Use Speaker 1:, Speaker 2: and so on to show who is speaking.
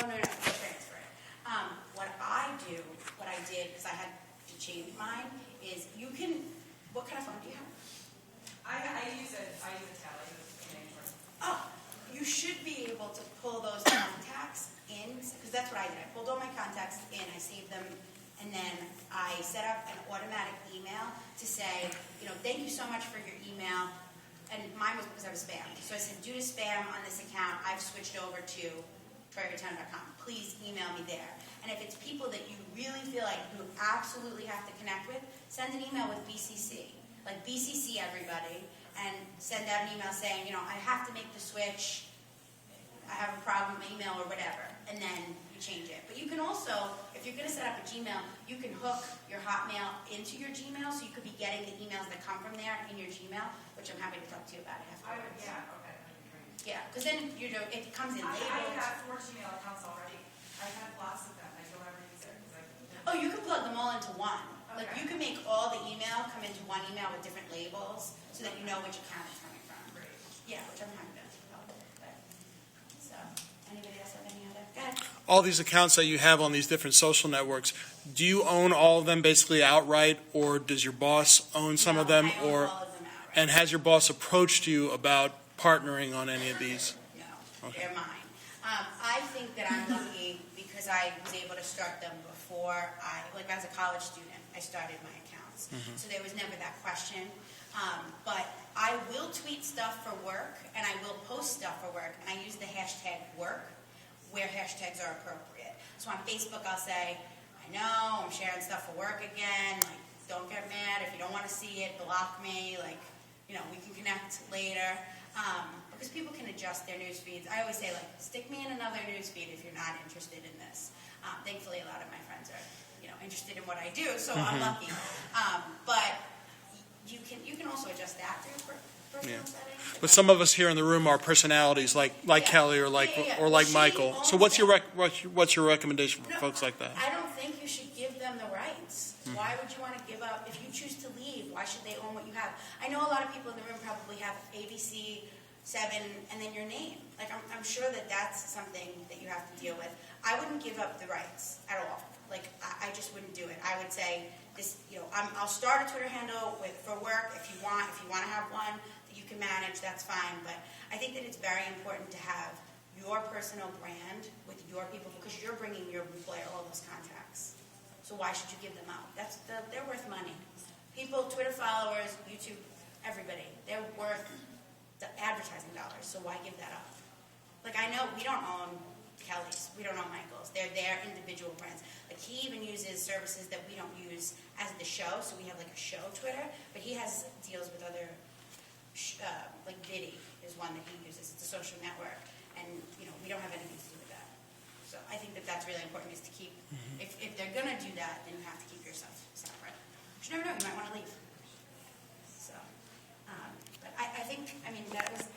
Speaker 1: no, transfer it. What I did, because I had to change mine, is you can, what kind of phone do you have?
Speaker 2: I use a Tele.
Speaker 1: Oh, you should be able to pull those contacts in, because that's what I did. I pulled all my contacts in, I saved them, and then I set up an automatic email to say, thank you so much for your email. And mine was because I was spam. So I said, due to spam on this account, I've switched over to TroyReitano.com. Please email me there. And if it's people that you really feel like you absolutely have to connect with, send an email with BCC. Like BCC everybody, and send out an email saying, I have to make the switch, I have a problem, email or whatever, and then you change it. But you can also, if you're going to set up a Gmail, you can hook your Hotmail into your Gmail, so you could be getting the emails that come from there in your Gmail, which I'm happy to talk to you about afterwards.
Speaker 2: Yeah, okay, that'd be great.
Speaker 1: Yeah, because then it comes in labeled.
Speaker 2: I have 4 Gmail accounts already. I have lots of them. I don't ever use it.
Speaker 1: Oh, you can plug them all into one.
Speaker 2: Okay.
Speaker 1: Like you can make all the email come into one email with different labels, so that you know which account it's coming from.
Speaker 2: Great.
Speaker 1: Yeah, which I'm happy to help with. So, anybody else have any other? Go ahead.
Speaker 3: All these accounts that you have on these different social networks, do you own all of them basically outright, or does your boss own some of them?
Speaker 1: I own all of them outright.
Speaker 3: And has your boss approached you about partnering on any of these?
Speaker 1: No,
Speaker 3: Okay.
Speaker 1: they're mine. I think that I'm lucky because I was able to start them before as a college student, I started my accounts.
Speaker 3: Mm-hmm.
Speaker 1: So there was never that question. But I will tweet stuff for work, and I will post stuff for work, and I use the hashtag work where hashtags are appropriate. So on Facebook, I'll say, I know, I'm sharing stuff for work again, don't get mad. If you don't want to see it, block me, we can connect later. Because people can adjust their news feeds. I always say, stick me in another news feed if you're not interested in this. Thankfully, a lot of my friends are, interested in what I do, so I'm lucky. But you can also adjust that through personal settings.
Speaker 3: But some of us here in the room are personalities like Kelly or like Michael. So what's your recommendation for folks like that?
Speaker 1: I don't think you should give them the rights. Why would you want to give up? If you choose to leave, why should they own what you have? I know a lot of people in the room probably have ABC 7 and then your name. I'm sure that that's something that you have to deal with. I wouldn't give up the rights at all. I just wouldn't do it. I would say this. I'll start a Twitter handle for work if you want. If you want to have one that you can manage, that's fine. But I think that it's very important to have your personal brand with your people because you're bringing your employer all those contacts. So why should you give them out? They're worth money. People, Twitter followers, YouTube, everybody, they're worth the advertising dollars. So why give that up? I know we don't own Kelly's, we don't own Michael's. They're their individual brands. He even uses services that we don't use as the show. So we have a show Twitter, but he has deals with other, Viddy is one that he uses. It's a social network, and we don't have anything to do with that. So I think that that's really important is to keep. If they're gonna do that, then you have to keep yourself separate. You never know, you might want to leave. So, but I think that was.